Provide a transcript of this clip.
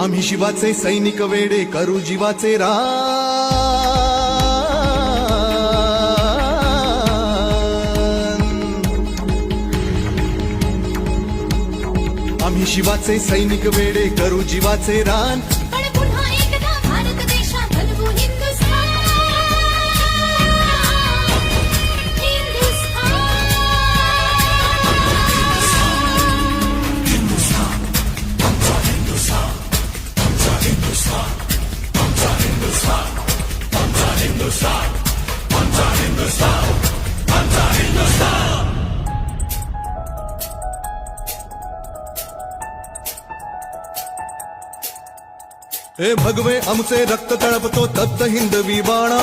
आम्ही शिवाचे सैनिक वेडे करू जीवाचे रान। आम्ही शिवाचे सैनिक वेडे करू जीवाचे रान। पण पुन्हा एकदा भारत देशा बनवू हिंदुस्थान। हे भगवे आमचे रक्त तळपतो तप्त हिंदवी बाणा।